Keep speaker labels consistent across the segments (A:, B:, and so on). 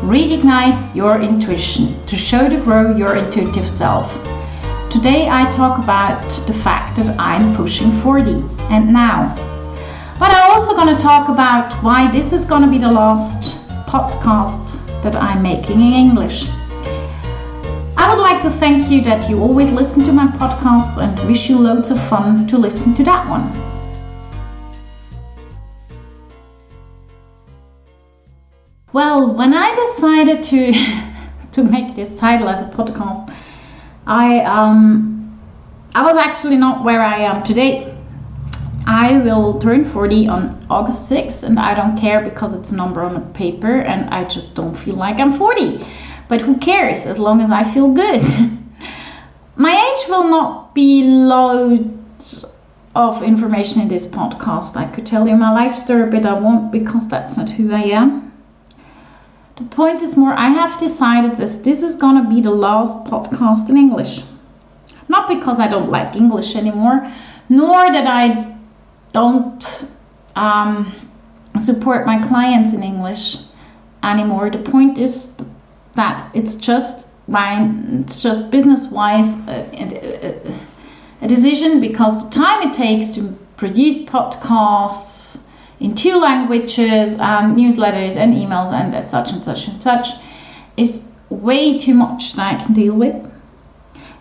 A: reignite your intuition to show to grow your intuitive self. Today I talk about the fact that I'm pushing 40 and now. But I'm also going to talk about why this is going to be the last podcast that I'm making in English. I would like to thank you that you always listen to my podcasts and wish you loads of fun to listen to that one. Well, when I decided to make this title as a podcast, I was actually not where I am today. I will turn 40 on August 6th, and I don't care because it's a number on a paper and I just don't feel like I'm 40. But who cares as long as I feel good? My age will not be loads of information in this podcast. I could tell you my life story, but I won't because that's not who I am. The point is more, I have decided this is gonna be the last podcast in English. Not because I don't like English anymore, nor that I don't support my clients in English anymore. The point is that it's just business-wise a decision, because the time it takes to produce podcasts in 2 languages and newsletters and emails and such and such and such is way too much that I can deal with.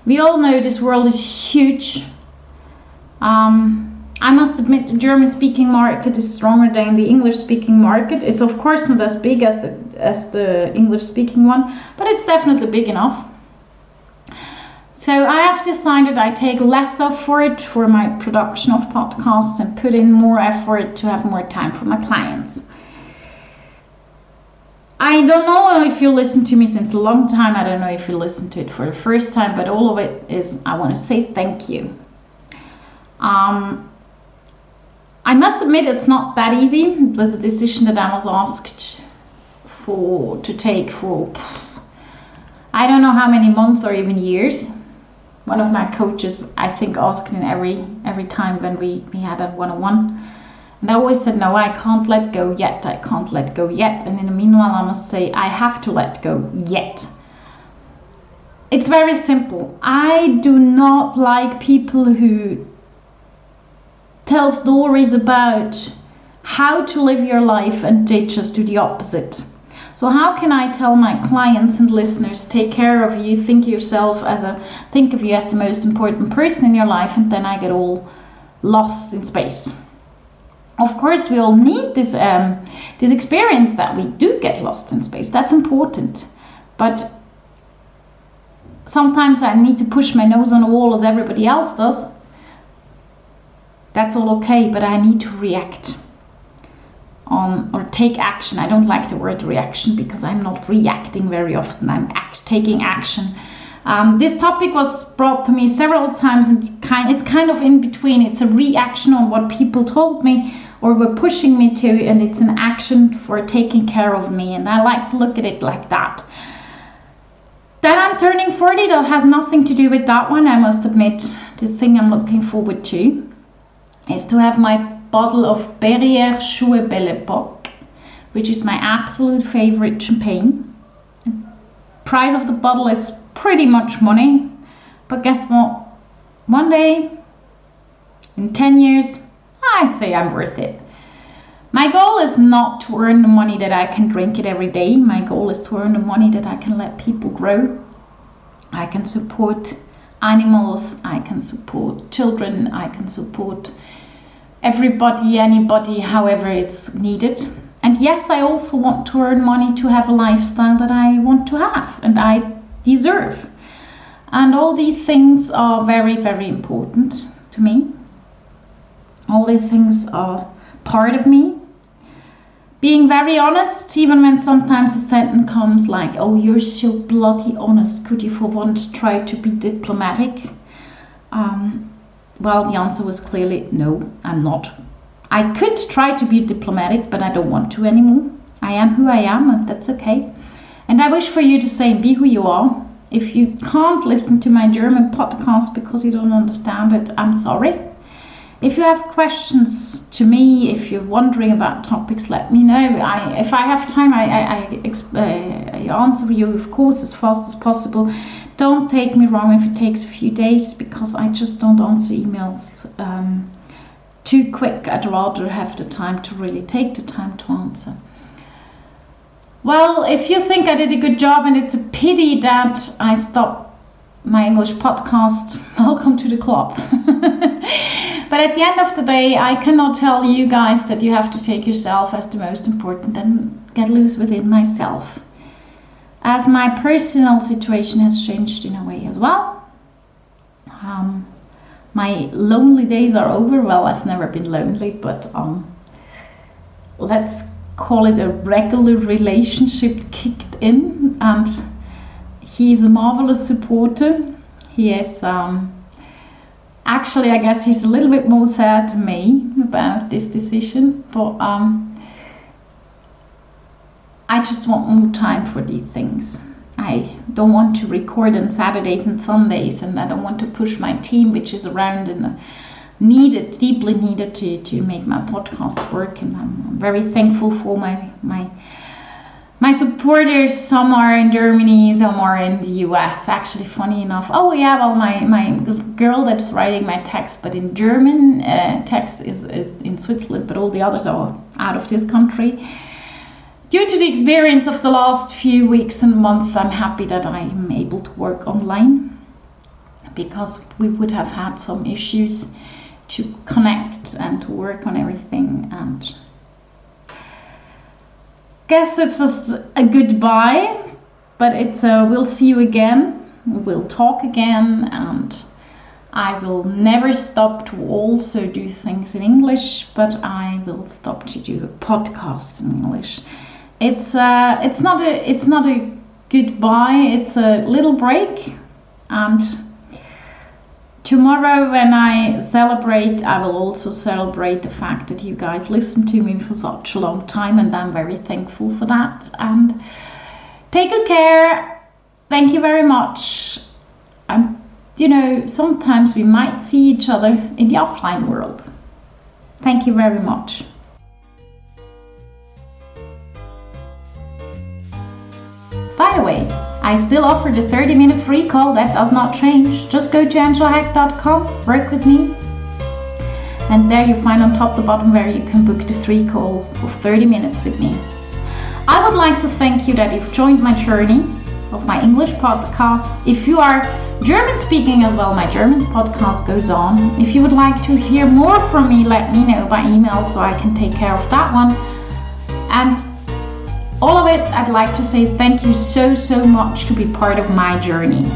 A: We all know this world is huge. I must admit the German-speaking market is stronger than the English-speaking market. It's of course not as big as the English-speaking one, but it's definitely big enough. So I have decided I take less effort for my production of podcasts and put in more effort to have more time for my clients. I don't know if you listen to me since a long time. I don't know if you listen to it for the first time, but all of it is I want to say thank you. I must admit it's not that easy. It was a decision that I was asked to take for I don't know how many months or even years. One of my coaches, I think, asked in every time when we had a one-on-one. And I always said, no, I can't let go yet. I can't let go yet. And in the meanwhile, I must say, I have to let go yet. It's very simple. I do not like people who tell stories about how to live your life and they just do the opposite. So how can I tell my clients and listeners, take care of you, think of you as the most important person in your life, and then I get all lost in space? Of course, we all need this experience that we do get lost in space. That's important. But sometimes I need to push my nose on the wall as everybody else does. That's all okay, but I need to react on or take action. I don't like the word reaction because I'm not reacting very often. I'm taking action. This topic was brought to me several times, and it's kind of in between. It's a reaction on what people told me or were pushing me to, and it's an action for taking care of me. And I like to look at it like that. That I'm turning 40, that has nothing to do with that one. I must admit, the thing I'm looking forward to is to have my bottle of Perrier Chouet Belle Époque, which is my absolute favorite champagne. The price of the bottle is pretty much money, but guess what? One day, in 10 years, I say I'm worth it. My goal is not to earn the money that I can drink it every day. My goal is to earn the money that I can let people grow. I can support animals, I can support children, I can support everybody, anybody, however it's needed. And yes, I also want to earn money to have a lifestyle that I want to have and I deserve. And all these things are very, very important to me. All these things are part of me. Being very honest, even when sometimes a sentence comes like, oh, you're so bloody honest, could you for once try to be diplomatic? Well, the answer was clearly no, I'm not. I could try to be diplomatic, but I don't want to anymore. I am who I am, and that's okay. And I wish for you to say, be who you are. If you can't listen to my German podcast because you don't understand it, I'm sorry. If you have questions to me, if you're wondering about topics, let me know. If I have time, I answer you, of course, as fast as possible. Don't take me wrong if it takes a few days, because I just don't answer emails too quick. I'd rather have the time to really take the time to answer. Well, if you think I did a good job and it's a pity that I stopped my English podcast, welcome to the club. But at the end of the day, I cannot tell you guys that you have to take yourself as the most important and get loose within myself. As my personal situation has changed in a way as well. My lonely days are over. Well, I've never been lonely, but let's call it a regular relationship kicked in, and he's a marvelous supporter. He is actually, I guess he's a little bit more sad than me about this decision, but I just want more time for these things. I don't want to record on Saturdays and Sundays, and I don't want to push my team, which is around and deeply needed to make my podcast work. And I'm very thankful for my supporters. Some are in Germany, some are in the US. Actually, funny enough. Oh yeah, well, my girl that's writing my text, but in German, text is in Switzerland, but all the others are out of this country. Due to the experience of the last few weeks and months, I'm happy that I'm able to work online, because we would have had some issues to connect and to work on everything. And guess it's just a goodbye, but it's we'll see you again, we'll talk again, and I will never stop to also do things in English, but I will stop to do a podcast in English. It's not a goodbye, it's a little break. And tomorrow when I celebrate, I will also celebrate the fact that you guys listened to me for such a long time, and I'm very thankful for that. And take good care. Thank you very much. And sometimes we might see each other in the offline world. Thank you very much. By the way, I still offer the 30-minute free call. That does not change. Just go to angelahack.com, work with me, and there you find on top the bottom where you can book the free call of 30 minutes with me. I would like to thank you that you've joined my journey of my English podcast. If you are German speaking as well, my German podcast goes on. If you would like to hear more from me, let me know by email so I can take care of that one. And all of it, I'd like to say thank you so much to be part of my journey.